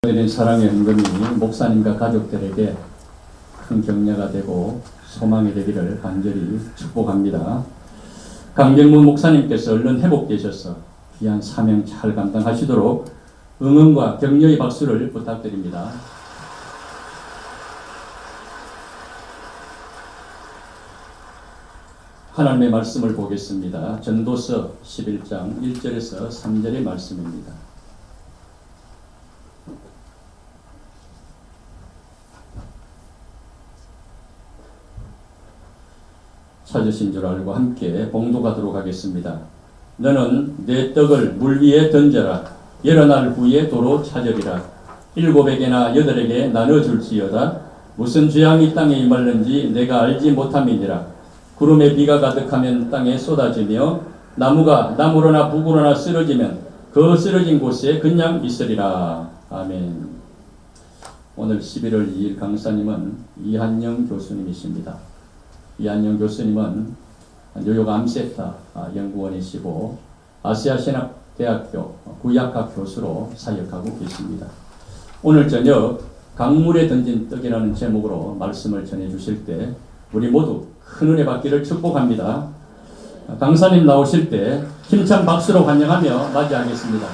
드린 사랑의 헌금이 목사님과 가족들에게 큰 격려가 되고 소망이 되기를 간절히 축복합니다. 강경문 목사님께서 얼른 회복되셔서 귀한 사명 잘 감당하시도록 응원과 격려의 박수를 부탁드립니다. 하나님의 말씀을 보겠습니다. 전도서 11장 1절에서 3절의 말씀입니다. 찾으신 줄 알고 함께 봉독하도록 하겠습니다. 너는 내 떡을 물 위에 던져라. 여러 날 후에 도로 찾으리라. 7에게나 8에게 나눠줄지어다. 무슨 재앙이 땅에 임할는지 내가 알지 못함이니라. 구름에 비가 가득하면 땅에 쏟아지며 나무가 나무로나 북으로나 쓰러지면 그 쓰러진 곳에 그냥 있으리라. 아멘. 오늘 11월 2일 강사님은 이한영 교수님이십니다. 이한영 교수님은 뉴욕 암세타 연구원이시고 아시아신학대학교 구약학 교수로 사역하고 계십니다. 오늘 저녁 강물에 던진 떡이라는 제목으로 말씀을 전해주실 때 우리 모두 큰 은혜 받기를 축복합니다. 강사님 나오실 때 힘찬 박수로 환영하며 맞이하겠습니다.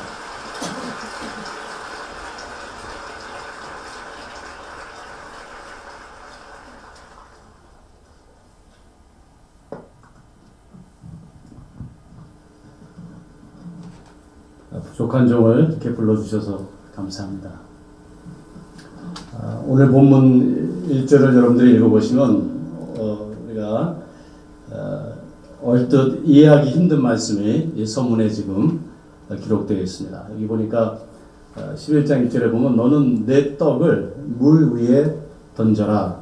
부족한 종을 이렇게 불러주셔서 감사합니다. 오늘 본문 1절을 여러분들이 읽어보시면 우리가 얼뜻 이해하기 힘든 말씀이 이 서문에 지금 기록되어 있습니다. 여기 보니까 11장 1절에 보면 너는 내 떡을 물 위에 던져라.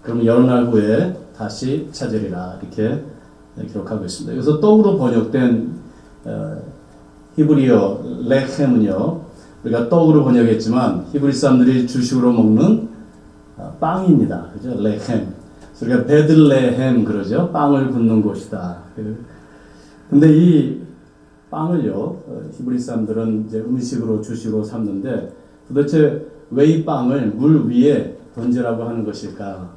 그러면 여러 날 후에 다시 찾으리라. 이렇게 기록하고 있습니다. 여기서 떡으로 번역된 히브리어 레헴은요, 우리가 떡으로 번역했지만 히브리 사람들이 주식으로 먹는 빵입니다. 그죠? 레헴. 우리가 베들레헴 그러죠. 빵을 굽는 곳이다. 근데 이 빵을요, 히브리 사람들은 이제 음식으로 주식으로 삼는데 도대체 왜 이 빵을 물 위에 던지라고 하는 것일까?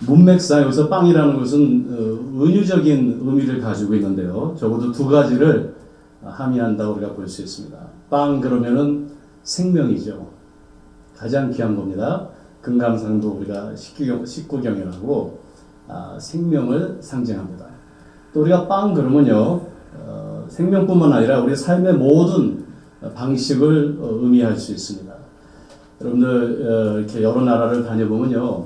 문맥상 여기서 빵이라는 것은 은유적인 의미를 가지고 있는데요. 적어도 두 가지를 함의한다고 우리가 볼 수 있습니다. 빵 그러면은 생명이죠. 가장 귀한 겁니다. 금강산도 우리가 식구경이라고 생명을 상징합니다. 또 우리가 빵 그러면요, 생명뿐만 아니라 우리 삶의 모든 방식을 의미할 수 있습니다. 여러분들 이렇게 여러 나라를 다녀보면요,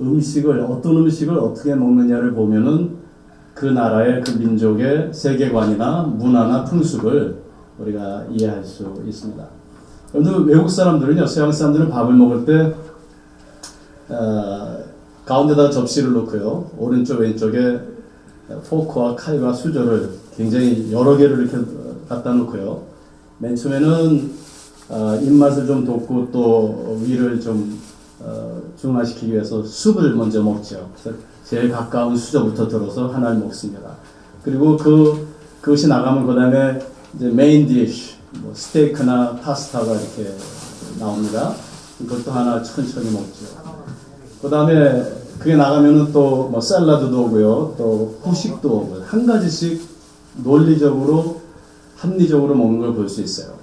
어떤 음식을 어떻게 먹느냐를 보면은 그 나라의 그 민족의 세계관이나 문화나 풍습을 우리가 이해할 수 있습니다. 여러분들 외국 사람들은요, 서양 사람들은 밥을 먹을 때 가운데다가 접시를 놓고요, 오른쪽 왼쪽에 포크와 칼과 수저를 굉장히 여러 개를 이렇게 갖다 놓고요, 맨 처음에는 입맛을 좀 돋고 또 위를 좀 중화시키기 위해서 숲을 먼저 먹죠. 그래서 제일 가까운 수저부터 들어서 하나를 먹습니다. 그리고 그것이 나가면 그 다음에 이제 메인 디쉬, 뭐 스테이크나 파스타가 이렇게 나옵니다. 그것도 하나 천천히 먹죠. 그 다음에 그게 나가면은 또 뭐 샐러드도 오고요, 또 후식도 오고요. 한 가지씩 논리적으로, 합리적으로 먹는 걸 볼 수 있어요.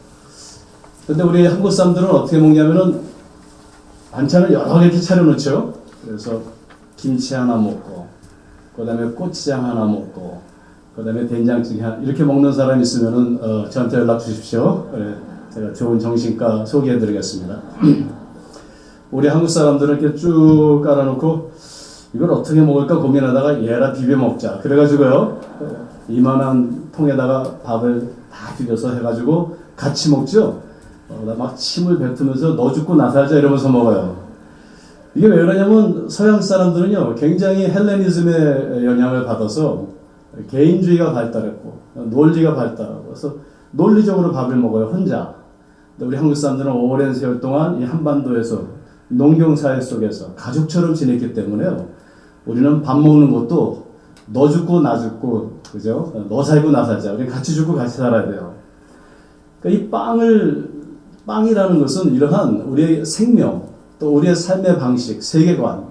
근데 우리 한국 사람들은 어떻게 먹냐면은 반찬을 여러 개 이렇게 차려놓죠. 그래서 김치 하나 먹고, 그 다음에 고추장 하나 먹고, 그 다음에 된장찌개 하나, 이렇게 먹는 사람 있으면은 저한테 연락 주십시오. 그래, 제가 좋은 정신과 소개해 드리겠습니다. 우리 한국 사람들은 이렇게 쭉 깔아놓고 이걸 어떻게 먹을까 고민하다가 얘라 비벼 먹자. 그래가지고요, 이만한 통에다가 밥을 다 비벼서 해가지고 같이 먹죠. 막 침을 뱉으면서 너 죽고 나 살자 이러면서 먹어요. 이게 왜 그러냐면 서양 사람들은요, 굉장히 헬레니즘의 영향을 받아서 개인주의가 발달했고 논리가 발달하고 그래서 논리적으로 밥을 먹어요, 혼자. 근데 우리 한국 사람들은 오랜 세월 동안 이 한반도에서 농경사회 속에서 가족처럼 지냈기 때문에요, 우리는 밥 먹는 것도 너 죽고 나 죽고, 그죠? 너 살고 나 살자. 우리 같이 죽고 같이 살아야 돼요. 그러니까 이 빵을 빵이라는 것은 이러한 우리의 생명, 또 우리의 삶의 방식, 세계관,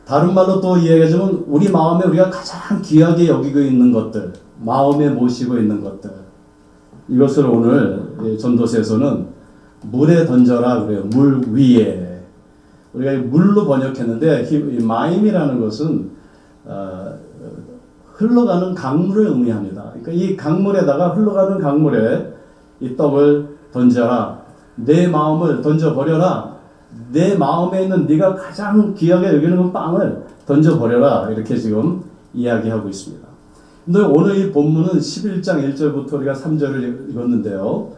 다른 말로 또 이야기하자면 우리 마음에 우리가 가장 귀하게 여기고 있는 것들, 마음에 모시고 있는 것들, 이것을 오늘 전도서에서는 물에 던져라 그래요. 물 위에. 우리가 물로 번역했는데 이 마임이라는 것은 흘러가는 강물을 의미합니다. 그러니까 이 강물에다가 흘러가는 강물에 이 떡을 던져라. 내 마음을 던져버려라. 내 마음에 있는 네가 가장 귀하게 여기는 그 빵을 던져버려라. 이렇게 지금 이야기하고 있습니다. 근데 오늘 이 본문은 11장 1절부터 우리가 3절을 읽었는데요.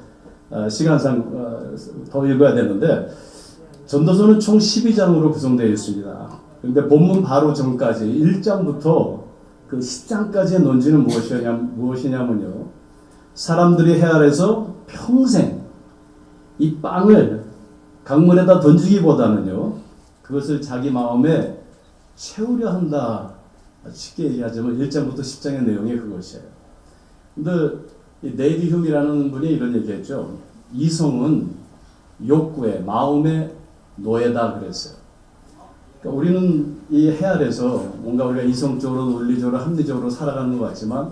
시간상 더 읽어야 되는데 전도서는 총 12장으로 구성되어 있습니다. 그런데 본문 바로 전까지 1장부터 그 10장까지의 논지는 무엇이냐면요. 사람들이 헤아려서 평생 이 빵을 강물에다 던지기보다는요. 그것을 자기 마음에 채우려 한다. 쉽게 얘기하자면 1장부터 10장의 내용이 그것이에요. 근데 이 네이비 휴미라는 분이 이런 얘기했죠. 이성은 욕구의 마음의 노예다 그랬어요. 그러니까 우리는 이 헤아려서 뭔가 우리가 이성적으로 논리적으로 합리적으로 살아가는 것 같지만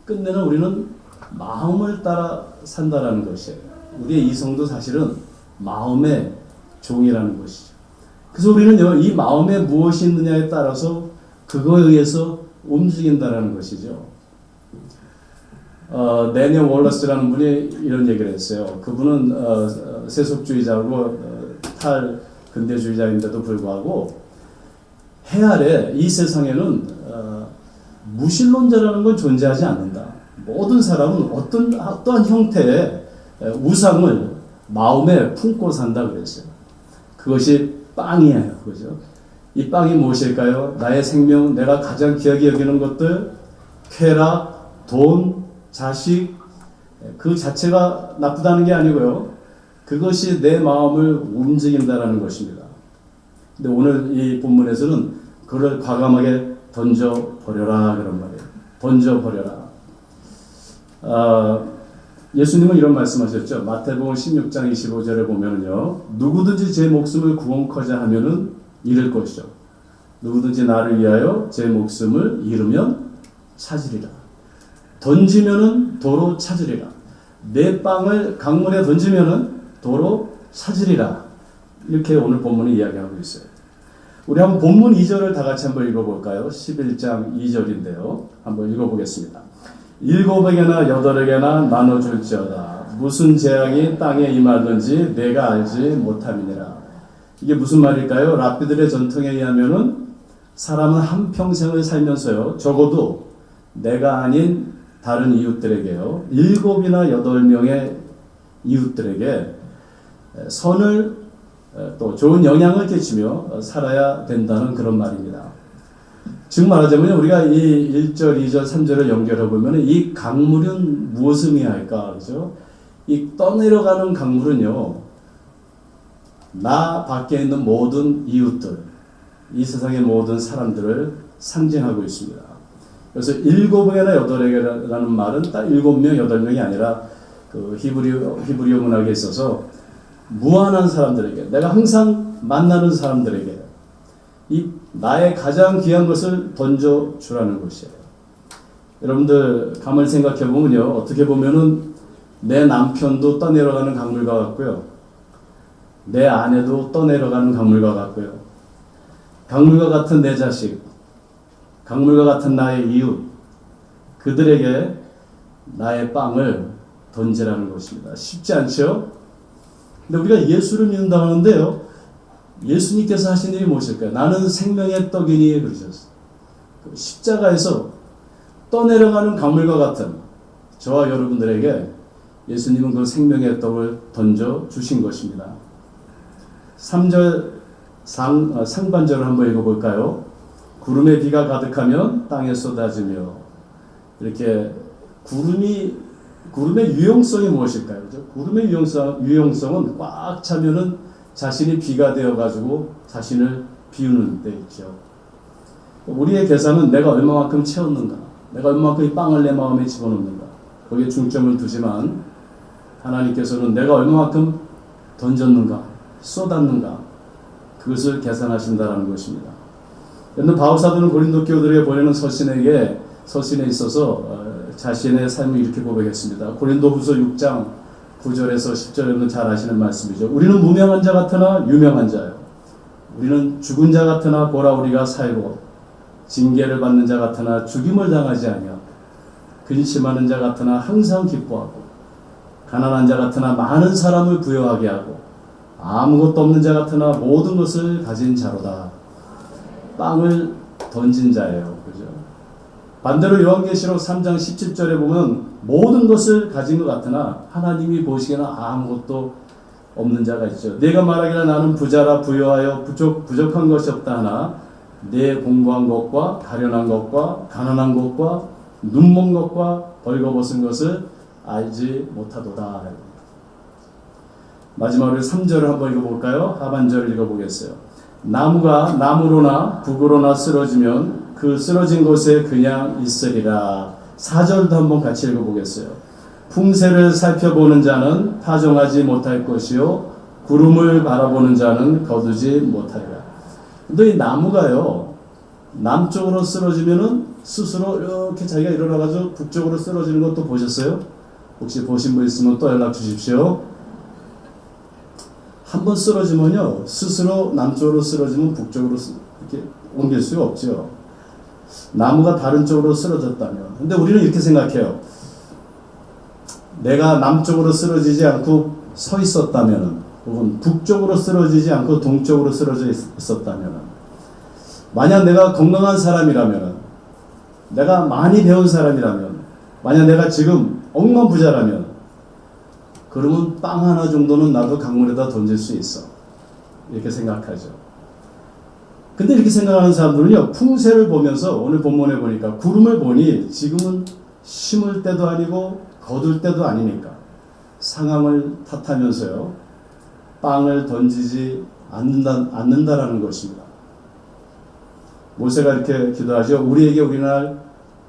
끝내는 우리는 마음을 따라 산다라는 것이에요. 우리의 이성도 사실은 마음의 종이라는 것이죠. 그래서 우리는요, 이 마음에 무엇이 있느냐에 따라서 그거에 의해서 움직인다라는 것이죠. 데니얼 월러스라는 분이 이런 얘기를 했어요. 그분은 세속주의자고 탈근대주의자인데도 불구하고 헤아래 이 세상에는 무신론자라는 건 존재하지 않는다. 모든 사람은 어떠한 형태의 우상을 마음에 품고 산다 그랬어요. 그것이 빵이에요. 그죠? 이 빵이 무엇일까요? 나의 생명, 내가 가장 귀하게 여기는 것들, 쾌락, 돈, 자식, 그 자체가 나쁘다는 게 아니고요. 그것이 내 마음을 움직인다라는 것입니다. 근데 오늘 이 본문에서는 그를 과감하게 던져버려라 그런 말이에요. 던져버려라. 예수님은 이런 말씀하셨죠. 마태복음 16장 25절에 보면은요. 누구든지 제 목숨을 구원코자 하면은 잃을 것이죠. 누구든지 나를 위하여 제 목숨을 잃으면 찾으리라. 던지면은 도로 찾으리라. 내 빵을 강물에 던지면은 도로 찾으리라. 이렇게 오늘 본문이 이야기하고 있어요. 우리 한번 본문 2절을 다 같이 한번 읽어볼까요? 11장 2절인데요. 한번 읽어보겠습니다. 7에게나 8에게나 나눠줄지어다. 무슨 재앙이 땅에 임하든지 내가 알지 못함이니라. 이게 무슨 말일까요? 랍비들의 전통에 의하면은 사람은 한평생을 살면서요. 적어도 내가 아닌 다른 이웃들에게요. 7이나 8명의 이웃들에게 선을 또 좋은 영향을 끼치며 살아야 된다는 그런 말입니다. 즉 말하자면 우리가 이 1절, 2절, 3절을 연결해 보면 이 강물은 무엇을 의미할까? 그죠? 이 떠내려가는 강물은요. 나 밖에 있는 모든 이웃들, 이 세상의 모든 사람들을 상징하고 있습니다. 그래서 7에게나 8에게라는 말은 딱 7명, 8명이 아니라 그 히브리어 문학에 있어서 무한한 사람들에게, 내가 항상 만나는 사람들에게 이 나의 가장 귀한 것을 던져주라는 것이에요. 여러분들 가만히 생각해 보면요. 어떻게 보면은 내 남편도 떠내려가는 강물과 같고요. 내 아내도 떠내려가는 강물과 같고요. 강물과 같은 내 자식, 강물과 같은 나의 이웃, 그들에게 나의 빵을 던지라는 것입니다. 쉽지 않죠? 근데 우리가 예수를 믿는다고 하는데요. 예수님께서 하신 일이 무엇일까요? 나는 생명의 떡이니 그러셨어요. 십자가에서 떠내려가는 강물과 같은 저와 여러분들에게 예수님은 그 생명의 떡을 던져주신 것입니다. 3절 상반절을 한번 읽어볼까요? 구름에 비가 가득하면 땅에 쏟아지며 이렇게 구름의 유용성이 무엇일까요? 그죠? 구름의 유용성은 꽉 차면은 자신이 비가 되어가지고 자신을 비우는 데 있죠. 우리의 계산은 내가 얼마만큼 채웠는가, 내가 얼마만큼 이 빵을 내 마음에 집어넣는가, 거기에 중점을 두지만 하나님께서는 내가 얼마만큼 던졌는가, 쏟았는가, 그것을 계산하신다는 것입니다. 그런데 바울사도는 고린도 교우들에게 보내는 서신에 있어서 자신의 삶을 이렇게 고백했습니다. 고린도후서 6장 9절에서 10절에는 잘 아시는 말씀이죠. 우리는 무명한 자 같으나 유명한 자요. 우리는 죽은 자 같으나 보라 우리가 살고, 징계를 받는 자 같으나 죽임을 당하지 아니하고, 근심하는 자 같으나 항상 기뻐하고, 가난한 자 같으나 많은 사람을 부여하게 하고, 아무것도 없는 자 같으나 모든 것을 가진 자로다. 빵을 던진 자예요. 그죠? 반대로 요한계시록 3장 17절에 보면 모든 것을 가진 것 같으나 하나님이 보시기에는 아무것도 없는 자가 있죠. 내가 말하기를 나는 부자라 부여하여 부족한 것이 없다 하나 내 공고한 것과 가련한 것과 가난한 것과 눈먼 것과 벌거벗은 것을 알지 못하도다. 마지막으로 3절을 한번 읽어볼까요? 하반절을 읽어보겠어요. 나무가 나무로나 북으로나 쓰러지면 그 쓰러진 곳에 그냥 있으리라. 4절도 한번 같이 읽어보겠어요. 풍세를 살펴보는 자는 파종하지 못할 것이요 구름을 바라보는 자는 거두지 못하리라. 근데 이 나무가요, 남쪽으로 쓰러지면은 스스로 이렇게 자기가 일어나가지고 북쪽으로 쓰러지는 것도 보셨어요? 혹시 보신 분 있으면 또 연락 주십시오. 한번 쓰러지면요, 스스로 남쪽으로 쓰러지면 북쪽으로 이렇게 옮길 수가 없죠. 나무가 다른 쪽으로 쓰러졌다면. 근데 우리는 이렇게 생각해요. 내가 남쪽으로 쓰러지지 않고 서 있었다면, 혹은 북쪽으로 쓰러지지 않고 동쪽으로 쓰러져 있었다면, 만약 내가 건강한 사람이라면, 내가 많이 배운 사람이라면, 만약 내가 지금 억만부자라면, 그러면 빵 하나 정도는 나도 강물에다 던질 수 있어. 이렇게 생각하죠. 근데 이렇게 생각하는 사람들은요, 풍세를 보면서 오늘 본문에 보니까 구름을 보니 지금은 심을 때도 아니고 거둘 때도 아니니까 상황을 탓하면서요, 빵을 던지지 않는다라는 것입니다. 모세가 이렇게 기도하죠. 우리에게 우리날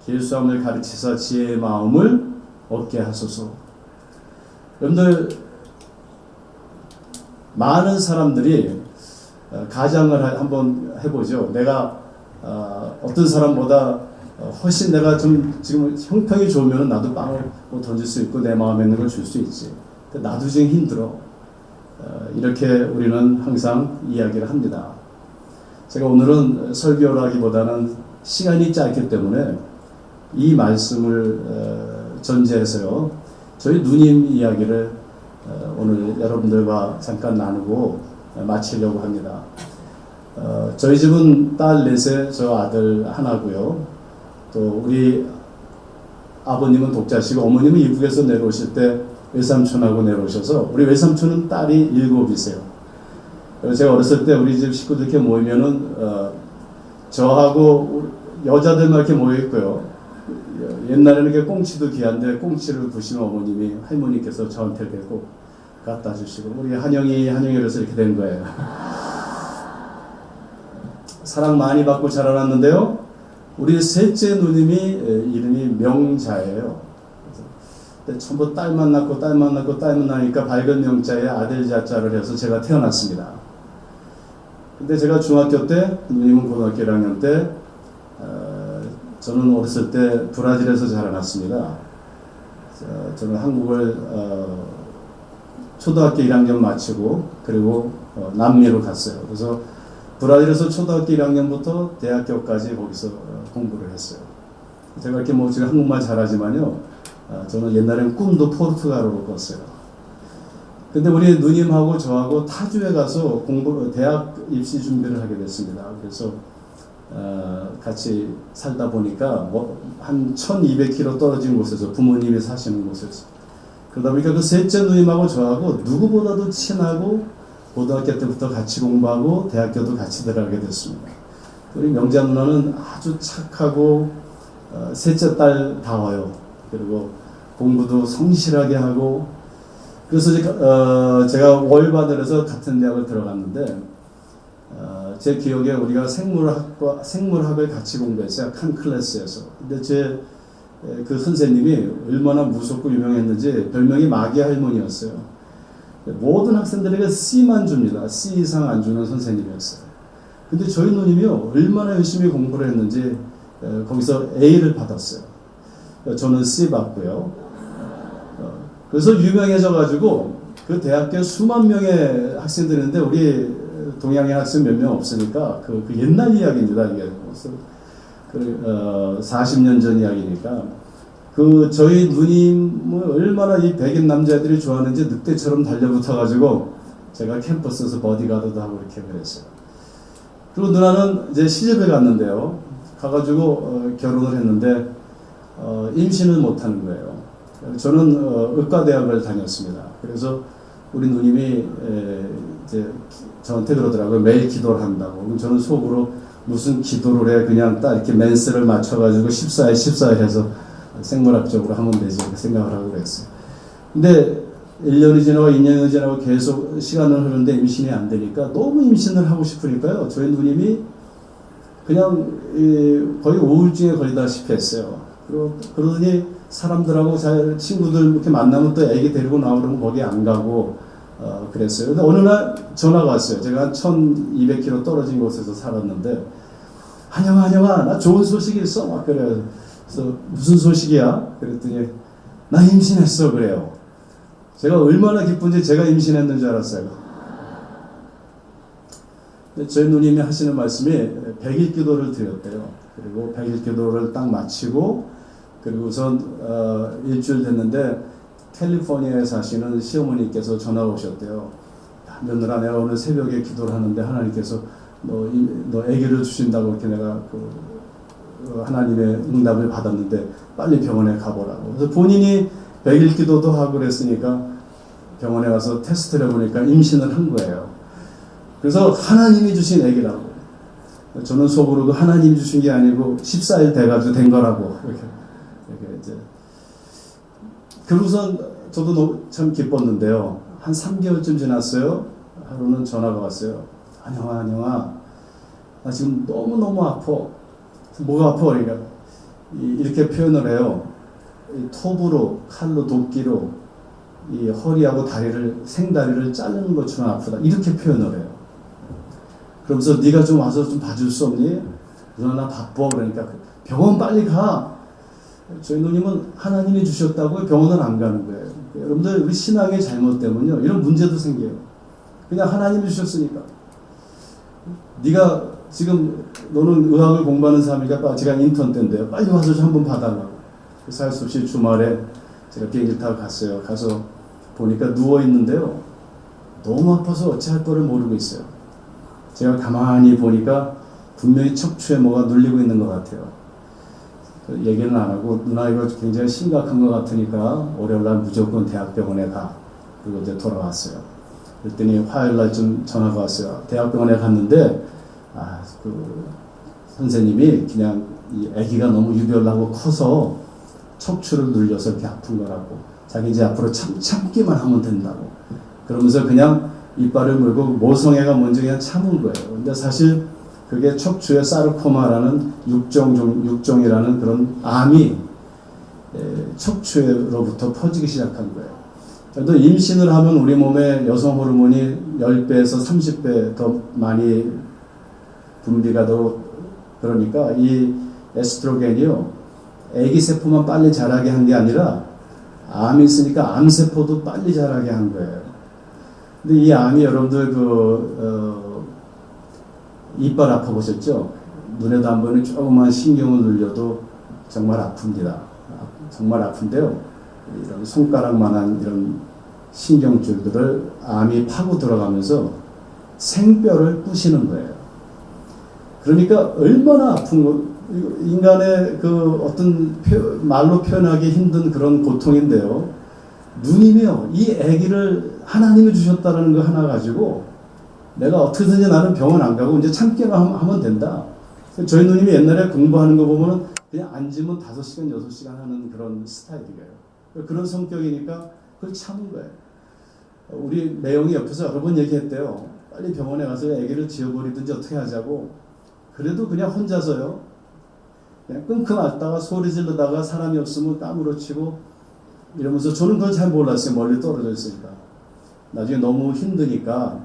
길수함을 가르치사 지혜의 마음을 얻게 하소서. 여러분들, 많은 사람들이 가정을 한번 해보죠. 내가 어떤 사람보다 훨씬 내가 좀 지금 형평이 좋으면 나도 빵을 던질 수 있고 내 마음에 있는 걸 줄 수 있지. 근데 나도 지금 힘들어. 이렇게 우리는 항상 이야기를 합니다. 제가 오늘은 설교를 하기보다는 시간이 짧기 때문에 이 말씀을 전제해서요, 저희 누님 이야기를 오늘 여러분들과 잠깐 나누고 마치려고 합니다. 저희 집은 딸 넷에 저 아들 하나고요. 또 우리 아버님은 독자시고 어머님은 이북에서 내려오실 때 외삼촌하고 내려오셔서 우리 외삼촌은 딸이 7이세요. 그래서 제가 어렸을 때 우리 집 식구들 이렇게 모이면은 저하고 여자들만 이렇게 모여 있고요. 옛날에는 이렇게 꽁치도 귀한데 꽁치를 부시는 어머님이 할머니께서 저한테 이렇게 꼭 갖다 주시고 우리 한영이 그래서 이렇게 된 거예요. 사랑 많이 받고 자라났는데요. 우리 셋째 누님이 이름이 명자예요. 전부 딸만 낳고 나니까 밝은 명자에 아들 자자를 해서 제가 태어났습니다. 근데 제가 중학교 때, 누님은 고등학교 1학년 때, 저는 어렸을 때 브라질에서 자라났습니다. 저는 한국을 초등학교 1학년 마치고 그리고 남미로 갔어요. 그래서 브라질에서 초등학교 1학년부터 대학교까지 거기서 공부를 했어요. 제가 이렇게 뭐 지금 한국말 잘하지만요, 저는 옛날엔 꿈도 포르투갈어로 꿨어요. 근데 우리 누님하고 저하고 타주에 가서 대학 입시 준비를 하게 됐습니다. 그래서 같이 살다 보니까 한 1200km 떨어진 곳에서 부모님이 사시는 곳에서 그러다 보니까 그 셋째 누님하고 저하고 누구보다도 친하고 고등학교 때부터 같이 공부하고 대학교도 같이 들어가게 됐습니다. 우리 명자 누나는 아주 착하고 셋째 딸다워요. 그리고 공부도 성실하게 하고 그래서 제가 월반을해서 같은 대학을 들어갔는데 제 기억에 우리가 생물학을 같이 공부했어요. 한 클래스에서. 근데 제 그 선생님이 얼마나 무섭고 유명했는지 별명이 마귀 할머니였어요. 모든 학생들에게 C만 줍니다. C 이상 안 주는 선생님이었어요. 근데 저희 누님이요, 얼마나 열심히 공부를 했는지 거기서 A를 받았어요. 저는 C 받고요. 그래서 유명해져가지고 그 대학교에 수만 명의 학생들이 있는데 우리 동양인 학생 몇 명 없으니까 그 옛날 이야기입니다. 이게 40년 전 이야기니까 저희 누님을 얼마나 이 백인 남자들이 좋아하는지 늑대처럼 달려붙어가지고 제가 캠퍼스에서 버디가드도 하고 이렇게 그랬어요. 그리고 누나는 이제 시집에 갔는데요. 가가지고 결혼을 했는데 임신을 못하는 거예요. 저는 의과대학을 다녔습니다. 그래서 우리 누님이 이제 저한테 그러더라고요. 매일 기도를 한다고. 그럼 저는 속으로 무슨 기도를 해. 그냥 딱 이렇게 맨스를 맞춰가지고 14일 해서 생물학적으로 하면 되지. 이렇게 생각을 하고 그랬어요. 근데 1년이 지나고 2년이 지나고 계속 시간을 흐르는데 임신이 안 되니까 너무 임신을 하고 싶으니까요. 저희 누님이 그냥 거의 우울증에 걸리다시피 했어요. 그러더니 사람들하고 친구들 이렇게 만나면 또 애기 데리고 나오려면 거기 안 가고 그랬어요. 근데 어느 날 전화가 왔어요. 제가 한 1200km 떨어진 곳에서 살았는데 한영아 나 좋은 소식이 있어. 막 그래요. 그래서 무슨 소식이야? 그랬더니 나 임신했어 그래요. 제가 얼마나 기쁜지 제가 임신했는 줄 알았어요. 저희 누님이 하시는 말씀이 100일 기도를 드렸대요. 그리고 100일 기도를 딱 마치고 그리고 우선 일주일 됐는데 캘리포니아에 사시는 시어머니께서 전화가 오셨대요. 며느라 내가 오늘 새벽에 기도를 하는데 하나님께서 너 아기를 주신다고 이렇게 내가 하나님의 응답을 받았는데 빨리 병원에 가보라고. 그래서 본인이 100일 기도도 하고 그랬으니까 병원에 가서 테스트를 해보니까 임신을 한 거예요. 그래서 하나님이 주신 아기라고. 저는 속으로 그 하나님이 주신 게 아니고 14일 돼가지고 된 거라고 이렇게 이제. 그러고선 저도 참 기뻤는데요. 한 3개월쯤 지났어요. 하루는 전화가 왔어요. 한영아 나 지금 너무 아파. 뭐가 아파? 그러니까 이렇게 표현을 해요. 이 톱으로 칼로 도끼로 이 허리하고 생다리를 자르는 것처럼 아프다. 이렇게 표현을 해요. 그러면서 네가 좀 와서 좀 봐줄 수 없니? 누나 나 바빠. 그러니까 병원 빨리 가. 저희 누님은 하나님이 주셨다고 병원을 안 가는 거예요. 여러분들 우리 신앙의 잘못 때문에요. 이런 문제도 생겨요. 그냥 하나님이 주셨으니까. 네가 지금 너는 의학을 공부하는 사람이니까 제가 인턴 때인데요. 빨리 와서 좀 한번 봐달라고. 그래서 할 수 없이 주말에 제가 비행기 타고 갔어요. 가서 보니까 누워있는데요. 너무 아파서 어찌할 거를 모르고 있어요. 제가 가만히 보니까 분명히 척추에 뭐가 눌리고 있는 것 같아요. 얘기는 안 하고 누나 이거 굉장히 심각한 것 같으니까 월요일날 무조건 대학병원에 가. 그리고 이제 돌아왔어요. 그랬더니 화요일날쯤 전화가 왔어요. 대학병원에 갔는데 선생님이 그냥 이 아기가 너무 유별나고 커서 척추를 눌려서 이렇게 아픈 거라고. 자기 이제 앞으로 참기만 하면 된다고. 그러면서 그냥 이빨을 물고 모성애가 먼저 그냥 참은 거예요. 근데 사실 그게 척추의 사르코마라는 육종이라는 그런 암이 척추로부터 퍼지기 시작한 거예요. 그래도 임신을 하면 우리 몸에 여성 호르몬이 10배에서 30배 더 많이 분비가 더 그러니까 이 에스트로겐이요. 아기세포만 빨리 자라게 한 게 아니라 암이 있으니까 암세포도 빨리 자라게 한 거예요. 근데 이 암이 여러분들 이빨 아파보셨죠? 눈에도 안 보이는 조그만 신경을 눌려도 정말 아픕니다. 정말 아픈데요. 이런 손가락만한 이런 신경줄들을 암이 파고 들어가면서 생뼈를 부시는 거예요. 그러니까 얼마나 아픈 거, 인간의 어떤 말로 표현하기 힘든 그런 고통인데요. 누님이요, 이 아기를 하나님이 주셨다는 거 하나 가지고 내가 어떻게든지 나는 병원 안 가고 이제 참기만 하면 된다. 저희 누님이 옛날에 공부하는 거 보면 그냥 앉으면 5시간, 6시간 하는 그런 스타일이에요. 그런 성격이니까 그걸 참은 거예요. 우리 매형이 옆에서 여러 번 얘기했대요. 빨리 병원에 가서 아기를 지어버리든지 어떻게 하자고. 그래도 그냥 혼자서요. 그냥 끙끙 앓다가 소리 지르다가 사람이 없으면 까무러치고 이러면서 저는 그걸 잘 몰랐어요. 멀리 떨어져 있으니까. 나중에 너무 힘드니까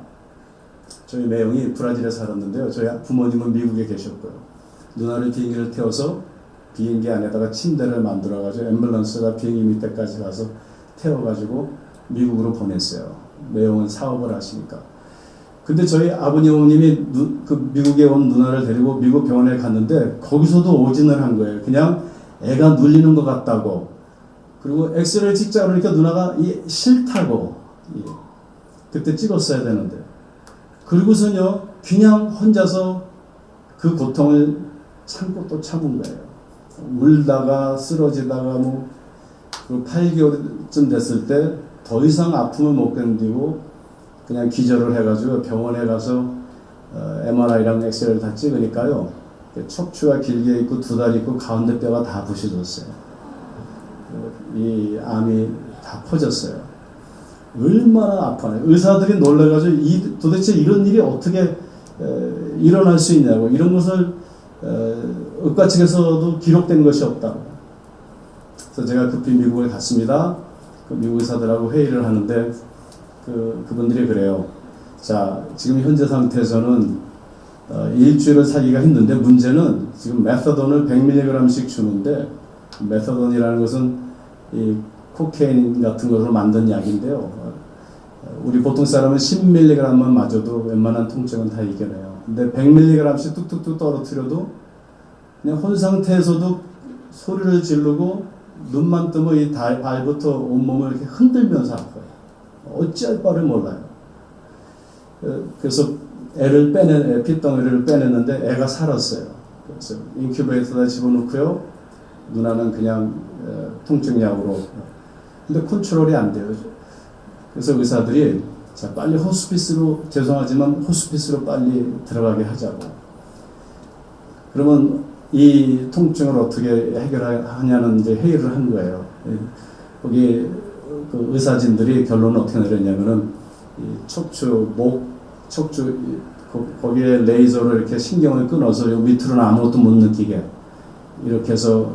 저희 매형이 브라질에 살았는데요. 저희 부모님은 미국에 계셨고요. 누나를 비행기를 태워서 비행기 안에다가 침대를 만들어가지고 앰뷸런스가 비행기 밑에까지 가서 태워가지고 미국으로 보냈어요. 매형은 사업을 하시니까. 근데 저희 아버님 어머님이 그 미국에 온 누나를 데리고 미국 병원에 갔는데 거기서도 오진을 한 거예요. 그냥 애가 눌리는 것 같다고. 그리고 엑스레이를 찍자 그러니까 누나가 싫다고. 그때 찍었어야 되는데. 그리고서는요, 그냥 혼자서 그 고통을 참고 또 참은 거예요. 울다가 쓰러지다가 뭐 8개월쯤 됐을 때 더 이상 아픔을 못 견디고 그냥 기절을 해가지고 병원에 가서 MRI랑 엑스레이를 다 찍으니까요, 척추가 길게 있고 두 다리 있고 가운데 뼈가 다 부셔졌어요. 이 암이 다 퍼졌어요. 얼마나 아파요. 의사들이 놀라가지고 도대체 이런 일이 어떻게 일어날 수 있냐고. 이런 것을 의과 측에서도 기록된 것이 없다고. 그래서 제가 급히 미국에 갔습니다. 그 미국 의사들하고 회의를 하는데 그분들이 그래요. 자, 지금 현재 상태에서는 일주일을 살기가 힘든데 문제는 지금 메서돈을 100mg씩 주는데, 메서돈이라는 것은 이 코케인 같은 것으로 만든 약인데요. 우리 보통 사람은 10mg만 맞아도 웬만한 통증은 다 이겨내요. 근데 100mg씩 뚝뚝뚝 떨어뜨려도 그냥 혼 상태에서도 소리를 지르고 눈만 뜨면 이 발부터 온몸을 이렇게 흔들면서 아파요. 어찌할 바를 몰라요. 그래서 핏덩어리를 빼냈는데 애가 살았어요. 그래서 인큐베이터에다 집어넣고요. 누나는 그냥 통증약으로. 근데 컨트롤이 안 돼요. 그래서 의사들이 자, 빨리 호스피스로, 죄송하지만 호스피스로 빨리 들어가게 하자고. 그러면 이 통증을 어떻게 해결하냐는 이제 회의를 한 거예요. 거기 그 의사진들이 결론을 어떻게 내렸냐면은 척추 거기에 레이저로 이렇게 신경을 끊어서 요 밑으로는 아무것도 못 느끼게 이렇게 해서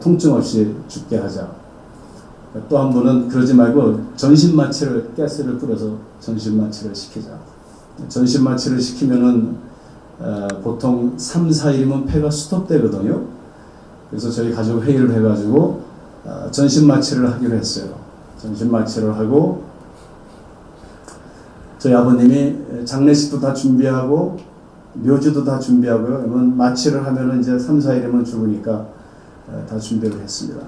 통증 없이 죽게 하자. 또 한 분은 그러지 말고 전신마취를, 가스를 뿌려서 전신마취를 시키자. 전신마취를 시키면은 보통 3, 4일이면 폐가 스톱되거든요. 그래서 저희 가족 회의를 해가지고 전신마취를 하기로 했어요. 전신마취를 하고 저희 아버님이 장례식도 다 준비하고 묘지도 다 준비하고요. 그러면 마취를 하면은 이제 3, 4일이면 죽으니까 다 준비를 했습니다.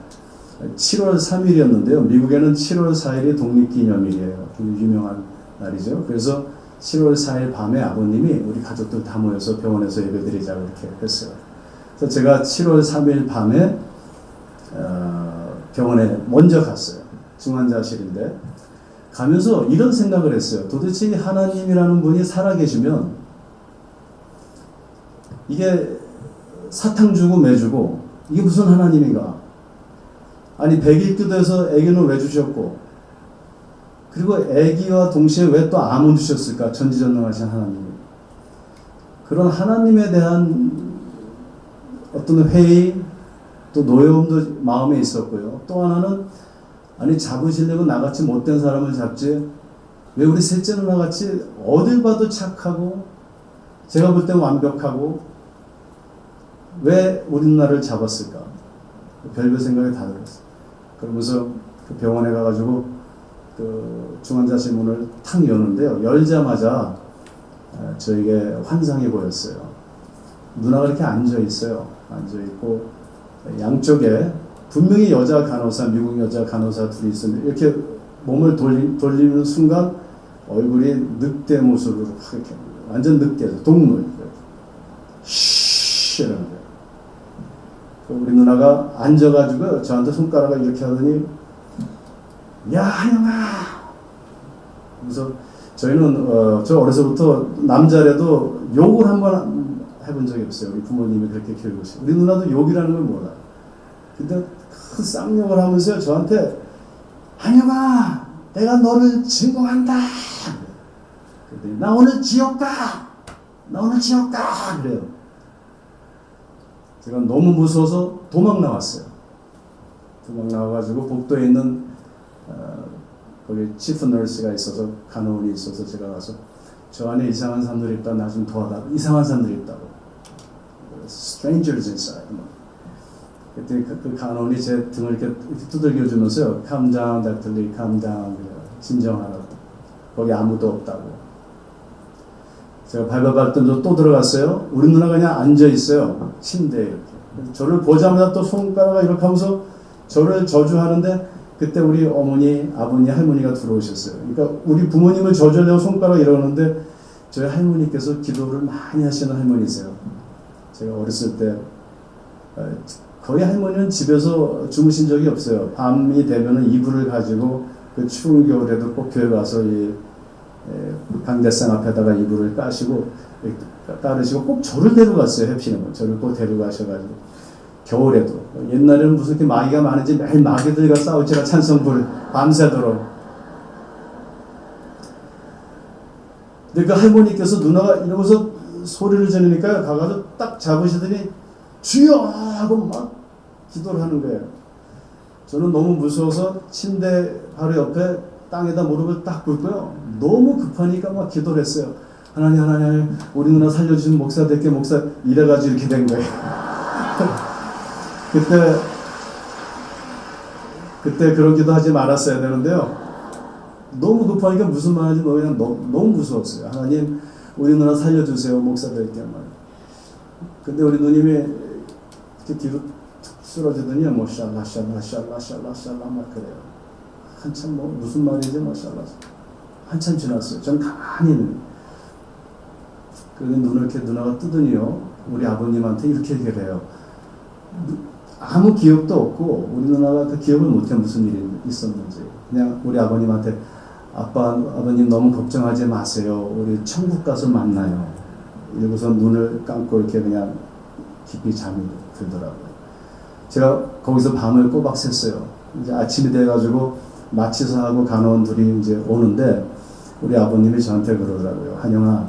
7월 3일이었는데요. 미국에는 7월 4일이 독립기념일이에요. 유명한 날이죠. 그래서 7월 4일 밤에 아버님이 우리 가족들 다 모여서 병원에서 예배드리자고 이렇게 했어요. 그래서 제가 7월 3일 밤에 병원에 먼저 갔어요. 중환자실인데 가면서 이런 생각을 했어요. 도대체 이 하나님이라는 분이 살아계시면 이게 사탕 주고 매 주고 이게 무슨 하나님인가? 아니 100일 기도해서 아기는 왜 주셨고, 그리고 아기와 동시에 왜 또 암을 주셨을까? 전지전능하신 하나님이. 그런 하나님에 대한 어떤 회의, 또 노여움도 마음에 있었고요. 또 하나는 아니 잡으시려고 나같이 못된 사람을 잡지 왜 우리 셋째 누나같이 어딜 봐도 착하고 제가 볼 때는 완벽하고 왜 우리 누나를 잡았을까? 별별 생각이 다 들었어요. 그러면서 그 병원에 가가지고 그 중환자실 문을 탁 여는데요. 열자마자 저에게 환상이 보였어요. 누나가 이렇게 앉아있어요. 앉아있고 양쪽에 분명히 여자 간호사, 미국 여자 간호사 둘이 있었는데 이렇게 몸을 돌리는 순간 얼굴이 늑대 모습으로 이렇게 완전 늑대죠. 동물. 쉬 이러는 거예요. 우리 누나가 앉아가지고 저한테 손가락을 이렇게 하더니 야 한영아. 그래서 저희는 저 어려서부터 남자라도 욕을 한번 해본 적이 없어요. 우리 부모님이 그렇게 교육하시고 우리 누나도 욕이라는 걸 몰라요. 근데 큰 쌍욕을 하면서 저한테 한영아 내가 너를 증거한다. 그랬더니 나 오늘 지옥 가. 나 오늘 지옥 가. 그래요. 제가 너무 무서워서 도망 나왔어요. 도망 나와가지고 복도에 있는 거기 치프 너스가 있어서 간호원이 있어서 제가 가서 저 안에 이상한 사람들이 있다. 나 좀 도와달라. 이상한 사람들이 있다고. Strangers inside. 그때 그 간호원이 제 등을 이렇게 두들겨 주면서요. Calm down, Dr. Lee, calm down. 진정하라고. 거기 아무도 없다고. 제가 밟아봤더니 또 들어갔어요. 우리 누나가 그냥 앉아 있어요. 침대에 이렇게. 저를 보자마자 또 손가락을 이렇게 하면서 저를 저주하는데 그때 우리 어머니, 아버니, 할머니가 들어오셨어요. 그러니까 우리 부모님을 저주하려고 손가락 이러는데 저희 할머니께서 기도를 많이 하시는 할머니세요. 제가 어렸을 때 거의 할머니는 집에서 주무신 적이 없어요. 밤이 되면은 이불을 가지고 그 추운 겨울에도 꼭 교회 가서 이 강대상 앞에다가 이불을 까시고 따르시고 꼭 저를 데려갔어요. 해피는 저를 꼭 데려가셔가지고 겨울에도 옛날에는 무슨 이렇게 마귀가 많은지 매일 마귀들과 싸우지라 찬성불 밤새도록. 근데 그 할머니께서 누나가 이러면서 소리를 지르니까 가가지고 딱 잡으시더니 주여 하고 막 기도를 하는 거예요. 저는 너무 무서워서 침대 바로 옆에 땅에다 무릎을 딱 꿇고요. 너무 급하니까 막 기도를 했어요. 하나님, 하나님, 우리 누나 살려주신 목사 될게 목사 이래가지고 이렇게 된 거예요. 그때 그런 기도 하지 말았어야 되는데요. 너무 급하니까 무슨 말인지 그냥 너무 무서웠어요. 하나님, 우리 누나 살려주세요. 목사 될게 말. 근데 우리 누님이 이렇게 뒤로 쓰러지더니 뭐 샬라 막 그래요. 한참 뭐 무슨 말인지 뭐 샬라. 한참 지났어요. 저는 가만히 있는. 그런데 눈을 이렇게 누나가 뜨더니요. 우리 아버님한테 이렇게 얘기를 해요. 아무 기억도 없고 우리 누나가 그 기억을 못해 무슨 일이 있었는지. 그냥 우리 아버님한테 아버님 너무 걱정하지 마세요. 우리 천국 가서 만나요. 이러고서 눈을 감고 이렇게 그냥 깊이 잠이 들더라고요. 제가 거기서 밤을 꼬박 샜어요. 이제 아침이 돼가지고 마취사하고 간호원들이 이제 오는데 우리 아버님이 저한테 그러더라고요. 한영아,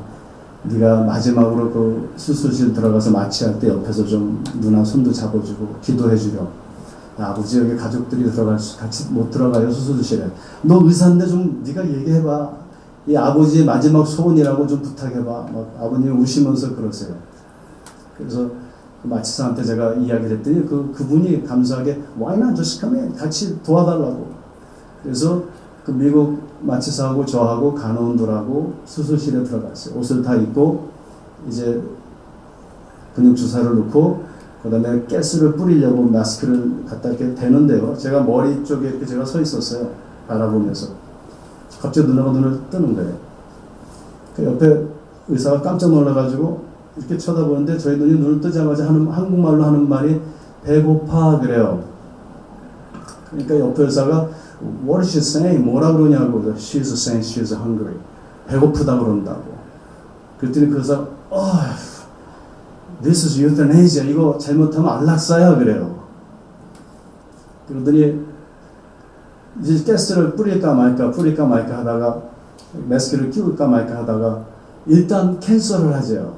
네가 마지막으로 그 수술실 들어가서 마취할 때 옆에서 좀 누나 손도 잡아주고 기도해주려. 아버지 여기 가족들이 같이 못 들어가요 수술실에. 너 의사인데 좀 네가 얘기해봐. 이 아버지의 마지막 소원이라고 좀 부탁해봐. 막 아버님이 우시면서 그러세요. 그래서 그 마취사한테 제가 이야기를 했더니 그분이 감사하게 Why not just come in? 같이 도와달라고. 그래서 그 미국 마취사하고 저하고 간호원들하고 수술실에 들어갔어요. 옷을 다 입고 이제 근육 주사를 놓고 그 다음에 가스를 뿌리려고 마스크를 갖다 이렇게 대는데요. 제가 머리 쪽에 이렇게 제가 서 있었어요. 바라보면서. 갑자기 누나가 눈을 뜨는 거예요. 그 옆에 의사가 깜짝 놀라가지고 이렇게 쳐다보는데 저희 눈이 눈을 뜨자마자 한국말로 하는 말이 배고파 그래요. 그러니까 옆에 의사가 What is she saying? 뭐라 그러냐고. She's saying she's hungry. 배고프다 그런다고. 그랬더니 그 의사가 This is euthanasia. 이거 잘못하면 안락사야 그래요. 그러더니 이제 가스를 뿌릴까 말까 하다가 마스크를 끼울까 말까 하다가 일단 캔슬을 하죠.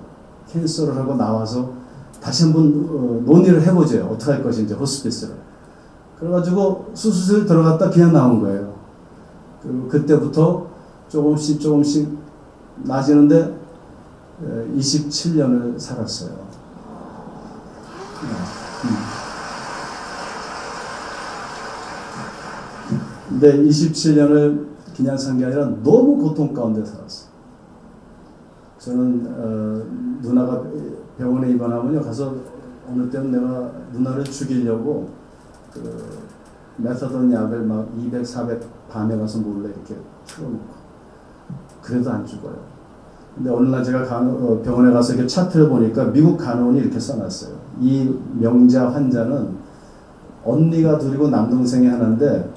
캔슬을 하고 나와서 다시 한번 논의를 해보죠. 어떻게 할 것인지 호스피스를. 그래가지고 수술실 들어갔다 그냥 나온 거예요. 그리고 그때부터 조금씩 나아지는데 27년을 살았어요. 근데 27년을 그냥 산 게 아니라 너무 고통 가운데 살았어요. 저는 누나가 병원에 입원하면요 가서 어느 때는 내가 누나를 죽이려고 그 메타돈 약을 막 200, 400 밤에 가서 몰래 이렇게 틀어놓고 그래도 안 죽어요. 근데 어느 날 제가 병원에 가서 이렇게 차트를 보니까 미국 간호원이 이렇게 써놨어요. 이 명자 환자는 언니가 둘이고 남동생이 하나인데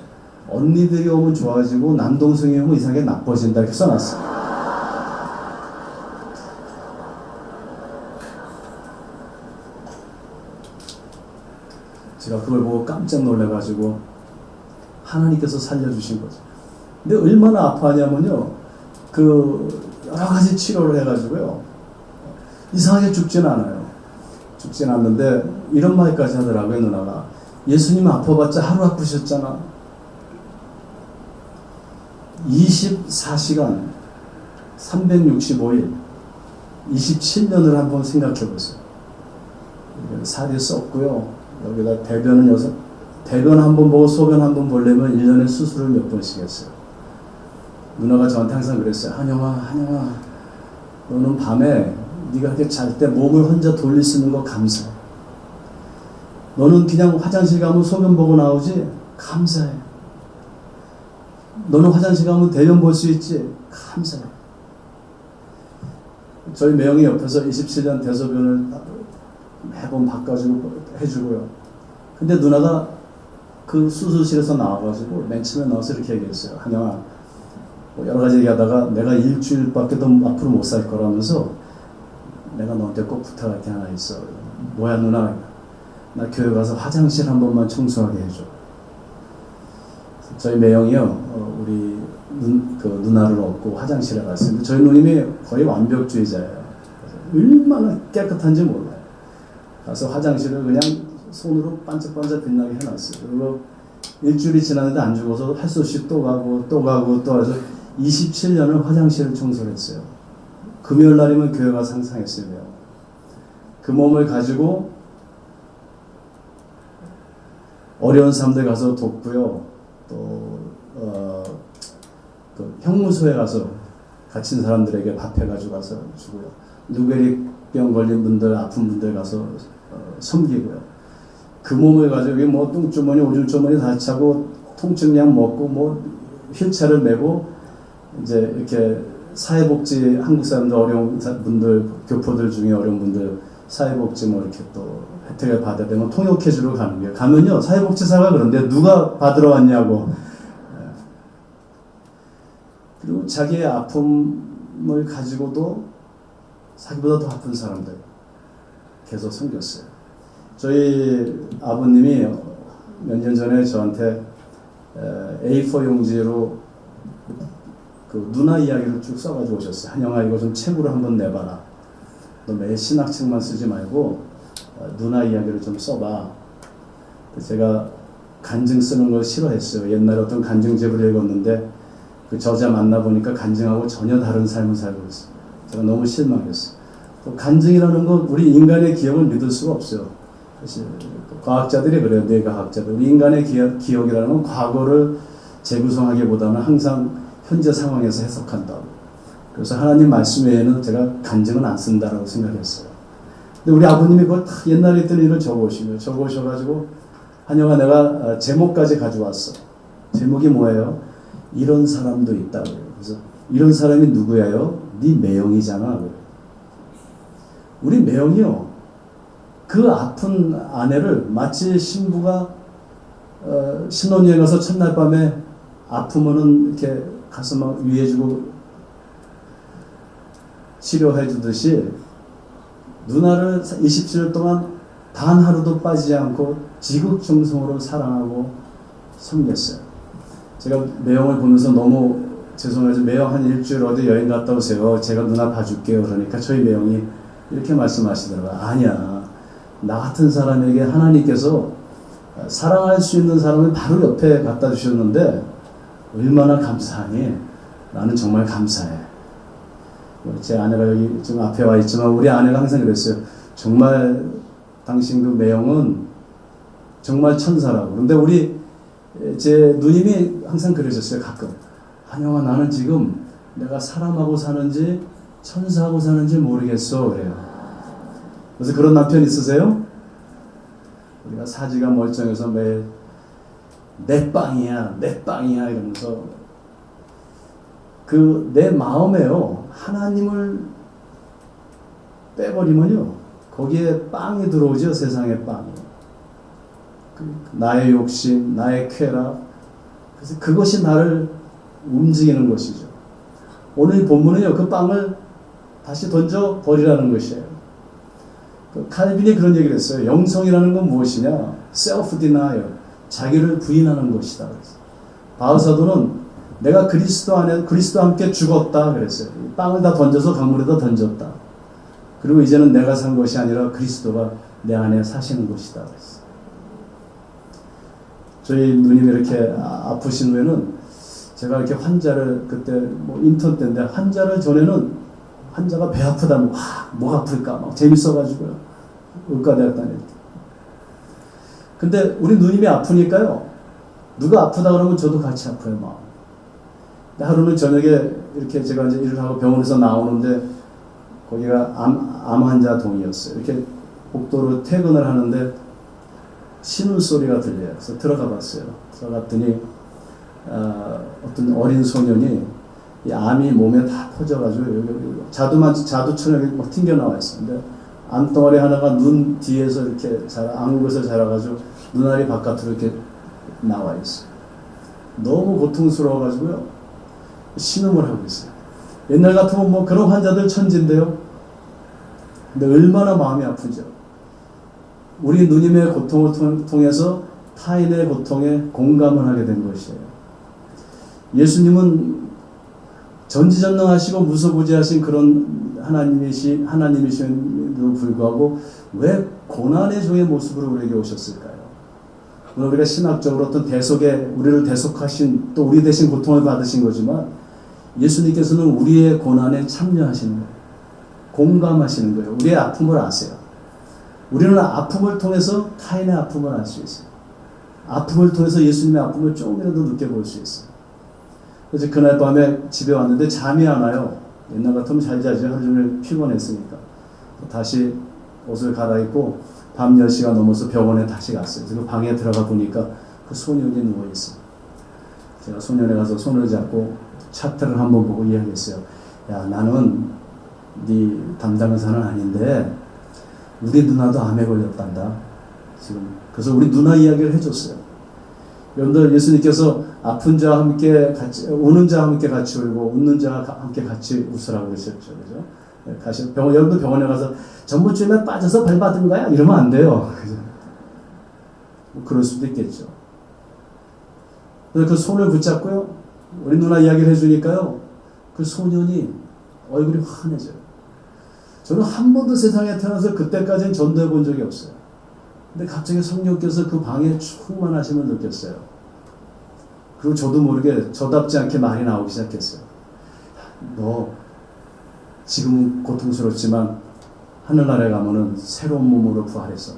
언니들이 오면 좋아지고 남동생이 오면 이상하게 나빠진다 이렇게 써놨어요. 제가 그걸 보고 깜짝 놀라가지고 하나님께서 살려주신 거죠. 근데 얼마나 아파하냐면요. 그 여러 가지 치료를 해가지고요. 이상하게 죽지는 않아요. 죽진 않는데 이런 말까지 하더라고요. 누나가 예수님 아파봤자 하루 아프셨잖아. 24시간 365일 27년을 한번 생각해 보세요. 살이 썩고요. 여기다 대변은 대변 한번 보고 소변 한번 보려면 1년에 수술을 몇 번씩 했어요. 누나가 저한테 항상 그랬어요. 한영아 너는 밤에 네가 이렇게 잘 때 몸을 혼자 돌릴 수 있는 거 감사해. 너는 그냥 화장실 가면 소변 보고 나오지? 감사해. 너는 화장실 가면 대변 볼 수 있지? 감사해. 저희 매형이 옆에서 27년 대소변을 매번 바꿔주고 해주고요. 근데 누나가 그 수술실에서 나와가지고 맨 처음에 나와서 이렇게 얘기했어요. 한영아, 뭐 여러 가지 얘기하다가 내가 일주일밖에 더 앞으로 못 살 거라면서 내가 너한테 꼭 부탁할 게 하나 있어. 뭐야 누나? 나 교회 가서 화장실 한 번만 청소하게 해줘. 저희 매형이요, 우리 누나를 얻고 화장실에 갔어요. 저희 누님이 거의 완벽주의자예요. 얼마나 깨끗한지 몰라요. 가서 화장실을 그냥 손으로 반짝반짝 빛나게 해놨어요. 그리고 일주일이 지났는데 안 죽어서 할 수 없이 또 가고 해서 27년을 화장실을 청소를 했어요. 금요일 날이면 교회 가서 항상 했어요. 그 몸을 가지고 어려운 사람들 가서 돕고요. 또 그 형무소에 가서 갇힌 사람들에게 밥해가지고 가서 주고요. 누게릭병 걸린 분들, 아픈 분들 가서 섬기고요. 그 몸을 가지고 뭐 똥주머니, 오줌주머니 다 차고 통증약 먹고 뭐 휠체어를 메고 이제 이렇게 사회복지 한국 사람들 어려운 분들, 교포들 중에 어려운 분들 사회복지 뭐 이렇게 또 혜택을 받아야 되면 통역해주러 가는 거예요. 가면요 사회복지사가 그런데 누가 받으러 왔냐고. 그리고 자기의 아픔을 가지고도 자기보다 더 아픈 사람들 계속 섬겼어요. 저희 아버님이 몇 년 전에 저한테 A4 용지로 그 누나 이야기를 쭉 써가지고 오셨어요. 한영아 이거 좀 책으로 한번 내봐라. 너 매일 신학책만 쓰지 말고 누나 이야기를 좀 써봐. 제가 간증 쓰는 걸 싫어했어요. 옛날에 어떤 간증집을 읽었는데 그 저자 만나보니까 간증하고 전혀 다른 삶을 살고 있어요. 제가 너무 실망했어요. 또 간증이라는 건 우리 인간의 기억을 믿을 수가 없어요. 사실 과학자들이 그래요. 뇌과학자들. 우리 인간의 기억이라는 건 과거를 재구성하기보다는 항상 현재 상황에서 해석한다고. 그래서 하나님 말씀 외에는 제가 간증은 안 쓴다라고 생각했어요. 근데 우리 아버님이 그걸 다 옛날에 있던 일을 적어오셔가지고 한영아 내가 제목까지 가져왔어. 제목이 뭐예요? 이런 사람도 있다고요. 그래서 이런 사람이 누구예요? 네 매형이잖아. 우리 매형이요. 그 아픈 아내를 마치 신부가 신혼여행 가서 첫날 밤에 아프면은 이렇게 가서 막 위해주고 치료해주듯이 누나를 27년 동안 단 하루도 빠지지 않고 지극정성으로 사랑하고 섬겼어요. 제가 매형을 보면서 너무 죄송해서 매형 한 일주일 어디 여행 갔다 오세요. 제가 누나 봐줄게요. 그러니까 저희 매형이 이렇게 말씀하시더라고요. 아니야. 나 같은 사람에게 하나님께서 사랑할 수 있는 사람을 바로 옆에 갖다 주셨는데 얼마나 감사하니? 나는 정말 감사해. 제 아내가 여기 지금 앞에 와 있지만 우리 아내가 항상 그랬어요. 정말 당신 그 매형은 정말 천사라고. 근데 우리 제 누님이 항상 그러셨어요. 가끔. 한영아 나는 지금 내가 사람하고 사는지 천사하고 사는지 모르겠어. 그래요. 그래서 그런 남편 있으세요? 우리가 사지가 멀쩡해서 매일 내 빵이야 이러면서 그 내 마음에요 하나님을 빼버리면요 거기에 빵이 들어오죠. 세상에 빵이. 나의 욕심, 나의 쾌락. 그래서 그것이 나를 움직이는 것이죠. 오늘 본문은요 그 빵을 다시 던져 버리라는 것이에요. 칼빈이 그런 얘기를 했어요. 영성이라는 건 무엇이냐? self denial, 자기를 부인하는 것이다. 바울사도는 내가 그리스도와 함께 죽었다 그랬어요. 빵을 다 던져서 강물에다 던졌다. 그리고 이제는 내가 산 것이 아니라 그리스도가 내 안에 사시는 것이다 그랬어요. 저희 누님이 이렇게 아프신 후에는 제가 이렇게 환자를 그때 뭐 인턴 때인데 환자를 전에는 환자가 배 아프다면 목 아플까 막 재밌어가지고요. 의과대학다닐 때. 근데 우리 누님이 아프니까요. 누가 아프다 그러면 저도 같이 아파요. 막. 하루는 저녁에 이렇게 제가 이제 일을 하고 병원에서 나오는데 거기가 암 환자 동이었어요. 이렇게 복도로 퇴근을 하는데 신음소리가 들려요. 그래서 들어가 봤어요. 들어갔더니 어떤 어린 소년이 이 암이 몸에 다 퍼져가지고 여기 자두처럼 막 튕겨나와 있었는데 암덩어리 하나가 눈 뒤에서 이렇게 안구에서 자라가지고 눈알이 바깥으로 이렇게 나와 있어요. 너무 고통스러워가지고요. 신음을 하고 있어요. 옛날 같으면 뭐 그런 환자들 천진데요. 근데 얼마나 마음이 아프죠. 우리 누님의 고통을 통해서 타인의 고통에 공감을 하게 된 것이에요. 예수님은 전지전능하시고 무소부지하신 그런 하나님이심에도 불구하고 왜 고난의 종의 모습으로 우리에게 오셨을까요? 오늘 우리가 신학적으로 어떤 대속에 우리를 대속하신 또 우리 대신 고통을 받으신 거지만 예수님께서는 우리의 고난에 참여하시는 거예요. 공감하시는 거예요. 우리의 아픔을 아세요. 우리는 아픔을 통해서 타인의 아픔을 알 수 있어요. 아픔을 통해서 예수님의 아픔을 조금이라도 느껴볼 수 있어요. 그래서 그날 밤에 집에 왔는데 잠이 안 와요. 옛날 같으면 잘 자죠. 하루 종일 피곤했으니까. 다시 옷을 갈아입고 밤 10시가 넘어서 병원에 다시 갔어요. 그리고 방에 들어가 보니까 그 소년이 누워있어요. 제가 소년에 가서 손을 잡고 차트를 한번 보고 이야기했어요. 야, 나는 네 담당 의사는 아닌데 우리 누나도 암에 걸렸단다. 지금 그래서 우리 누나 이야기를 해줬어요. 여러분들 예수님께서 아픈 자와 함께 같이 우는 자와 함께 같이 울고 웃는 자와 함께 같이 웃으라고 그러셨죠, 그죠? 여러분들 병원에 가서 전부주임에 빠져서 벌 받은 거야 이러면 안 돼요. 그죠? 뭐 그럴 수도 있겠죠. 그래서 그 손을 붙잡고요, 우리 누나 이야기를 해주니까요, 그 소년이 얼굴이 환해져요. 저는 한 번도 세상에 태어나서 그때까지는 전도해 본 적이 없어요. 근데 갑자기 성령께서 그 방에 충만하심을 느꼈어요. 그리고 저도 모르게 저답지 않게 말이 나오기 시작했어요. 너 지금은 고통스럽지만 하늘나라에 가면은 새로운 몸으로 부활해서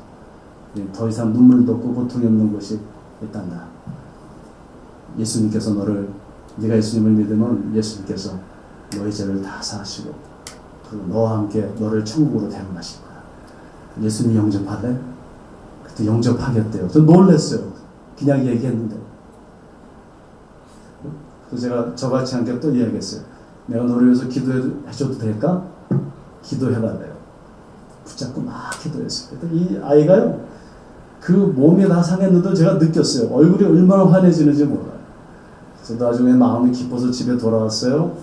더 이상 눈물도 없고 고통이 없는 곳이 있단다. 예수님께서 네가 예수님을 믿으면 예수님께서 너의 죄를 다 사하시고 그리고 너와 함께 너를 천국으로 데려가실 거야. 예수님 영접할래? 그때 영접하겠대요. 저 놀랐어요. 그냥 얘기했는데. 그래서 제가 저같이 않게 또 이야기했어요. 내가 너를 위해서 기도해줘도 될까? 기도해달래요. 붙잡고 막 기도했어요. 이 아이가요, 그 몸이 다 상했는데 제가 느꼈어요. 얼굴이 얼마나 환해지는지 몰라요. 그래서 나중에 마음이 기뻐서 집에 돌아왔어요.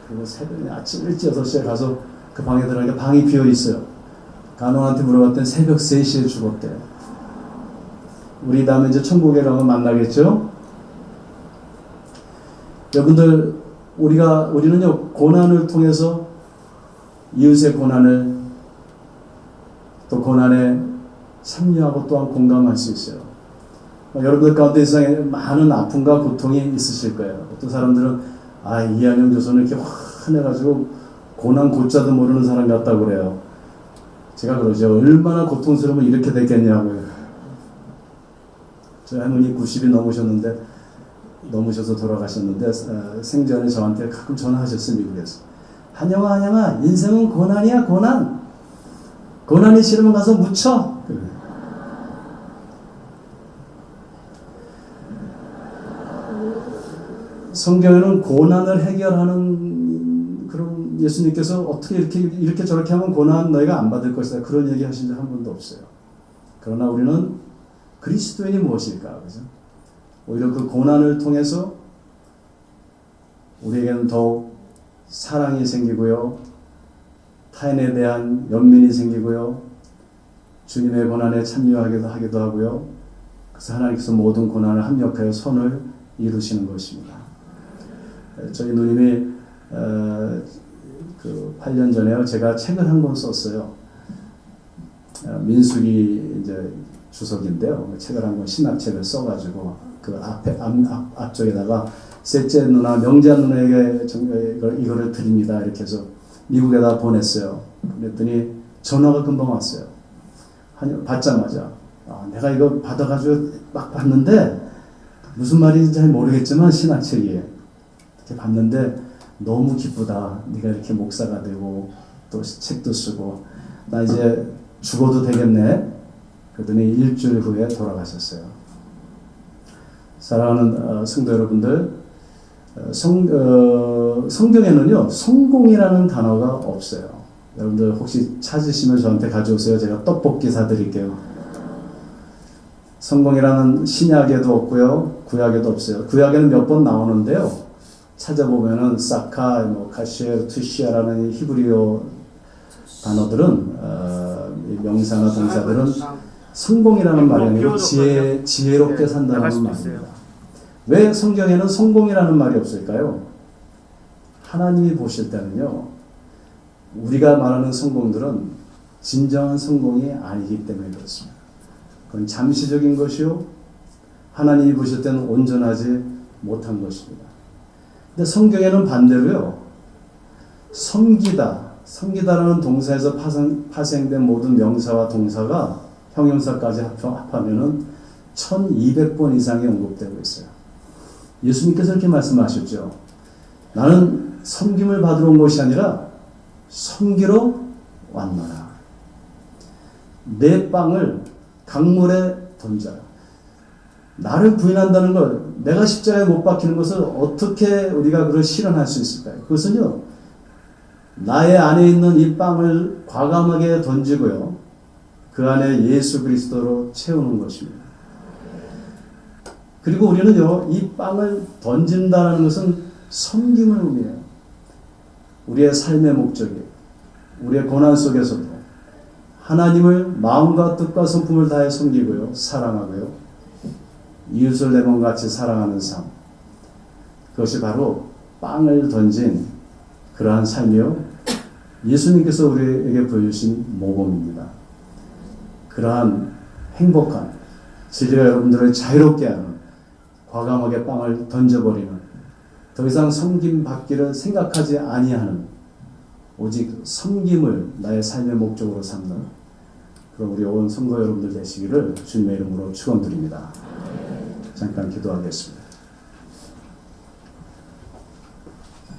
그리고 새벽에 아침 일찍 6시에 가서 그 방에 들어가니까 방이 비어 있어요. 간호한테 물어봤더니 새벽 3시에 죽었대요. 우리 다음에 이제 천국에 가면 만나겠죠? 여러분들, 우리는요, 고난을 통해서 이웃의 고난을 또 고난에 참여하고 또한 공감할 수 있어요. 여러분들 가운데 세상에 많은 아픔과 고통이 있으실 거예요. 어떤 사람들은 이한영 교수는 이렇게 환해가지고 고난 고자도 모르는 사람 같다고 그래요. 제가 그러죠. 얼마나 고통스러우면 이렇게 됐겠냐고요. 저희 할머니 90이 넘으셔서 돌아가셨는데 생전에 저한테 가끔 전화하셨어요. 미국에서. 한영아 인생은 고난이야. 고난이 싫으면 가서 묻혀. 성경에는 고난을 해결하는 그런 예수님께서 어떻게 이렇게 저렇게 하면 고난 너희가 안 받을 것이다. 그런 얘기 하신 적 한 번도 없어요. 그러나 우리는 그리스도인이 무엇일까? 그죠? 오히려 그 고난을 통해서 우리에게는 더욱 사랑이 생기고요. 타인에 대한 연민이 생기고요. 주님의 고난에 참여하기도 하고요. 그래서 하나님께서 모든 고난을 합력하여 선을 이루시는 것입니다. 저희 누님이 그 8년 전에요. 제가 책을 한 권 썼어요. 민숙이 이제 주석인데요. 책을 한 권 신학책을 써가지고 그 앞쪽에다가 셋째 누나 명자 누나에게 이거를 드립니다. 이렇게 해서 미국에다 보냈어요. 그랬더니 전화가 금방 왔어요. 받자마자 내가 이거 받아가지고 막 봤는데 무슨 말인지 잘 모르겠지만 신학책이에요. 이렇게 봤는데 너무 기쁘다. 네가 이렇게 목사가 되고 또 책도 쓰고 나 이제 죽어도 되겠네. 그러더니 일주일 후에 돌아가셨어요. 사랑하는 성도 여러분들, 성경에는요 성공이라는 단어가 없어요. 여러분들 혹시 찾으시면 저한테 가져오세요. 제가 떡볶이 사드릴게요. 성공이라는 신약에도 없고요, 구약에도 없어요. 구약에는 몇 번 나오는데요. 찾아보면은 사카, 카시에, 투시아라는 히브리어 단어들은 명사나 동사들은 성공이라는 말이 아니고 지혜롭게 산다는 말입니다. 왜 성경에는 성공이라는 말이 없을까요? 하나님이 보실 때는요, 우리가 말하는 성공들은 진정한 성공이 아니기 때문에 그렇습니다. 그건 잠시적인 것이요, 하나님이 보실 때는 온전하지 못한 것입니다. 근데 성경에는 반대로요, 섬기다라는 동사에서 파생된 모든 명사와 동사가 형용사까지 합하면은 1200번 이상이 언급되고 있어요. 예수님께서 이렇게 말씀하셨죠. 나는 섬김을 받으러 온 것이 아니라 섬기러 왔노라. 내 빵을 강물에 던져라. 나를 부인한다는 걸, 내가 십자가에 못 박히는 것을 어떻게 우리가 그걸 실현할 수 있을까요? 그것은요, 나의 안에 있는 이 빵을 과감하게 던지고요, 그 안에 예수 그리스도로 채우는 것입니다. 그리고 우리는요, 이 빵을 던진다는 것은 섬김을 의미해요. 우리의 삶의 목적이, 우리의 고난 속에서도 하나님을 마음과 뜻과 성품을 다해 섬기고요, 사랑하고요, 이웃을 내 몸같이 사랑하는 삶. 그것이 바로 빵을 던진 그러한 삶이요, 예수님께서 우리에게 보여주신 모범입니다. 그러한 행복한, 진리가 여러분들을 자유롭게 하는, 과감하게 빵을 던져버리는, 더 이상 섬김받기를 생각하지 아니하는, 오직 섬김을 나의 삶의 목적으로 삼는 그런 우리 온 성도 여러분들 되시기를 주님의 이름으로 축원드립니다. 잠깐 기도하겠습니다.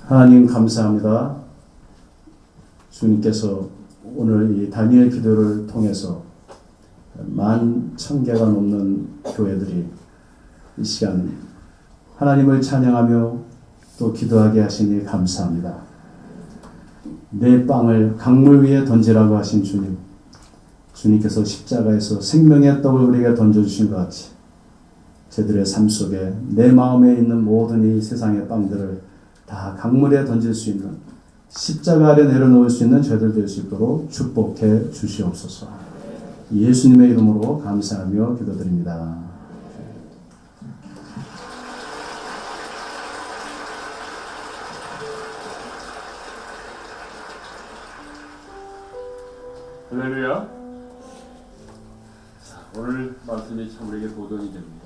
하나님 감사합니다. 주님께서 오늘 이 다니엘 기도를 통해서 11,000개가 넘는 교회들이 이 시간 하나님을 찬양하며 또 기도하게 하시니 감사합니다. 내 빵을 강물 위에 던지라고 하신 주님, 주님께서 십자가에서 생명의 떡을 우리에게 던져주신 것 같이 저들의 삶 속에 내 마음에 있는 모든 이 세상의 빵들을 다 강물에 던질 수 있는, 십자가 아래 내려놓을 수 있는 저희들 될 수 있도록 축복해 주시옵소서. 예수님의 이름으로 감사하며 기도드립니다. 할렐루야. 오늘 말씀이 참 우리에게 도전이 됩니다.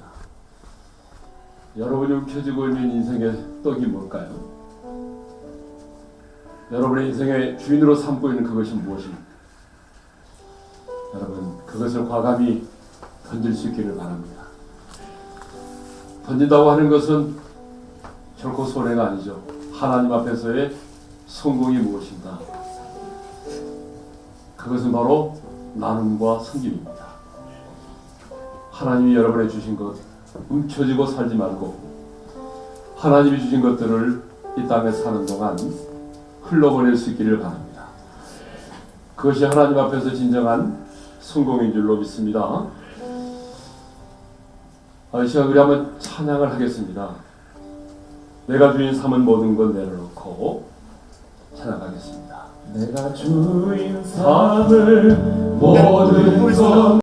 여러분이 움켜쥐고 있는 인생의 떡이 뭘까요? 여러분의 인생의 주인으로 삼고 있는 그것이 무엇입니까? 여러분, 그것을 과감히 던질 수 있기를 바랍니다. 던진다고 하는 것은 결코 손해가 아니죠. 하나님 앞에서의 성공이 무엇인가? 그것은 바로 나눔과 섬김입니다. 하나님이 여러분에게 주신 것 움켜쥐고 살지 말고 하나님이 주신 것들을 이 땅에 사는 동안 흘러보낼 수 있기를 바랍니다. 그것이 하나님 앞에서 진정한 성공인 줄로 믿습니다. 이 시간 우리 한번 찬양을 하겠습니다. 내가 주인 삼은 모든 걸 내려놓고 찬양하겠습니다. 내가 주인 삼을 모든 것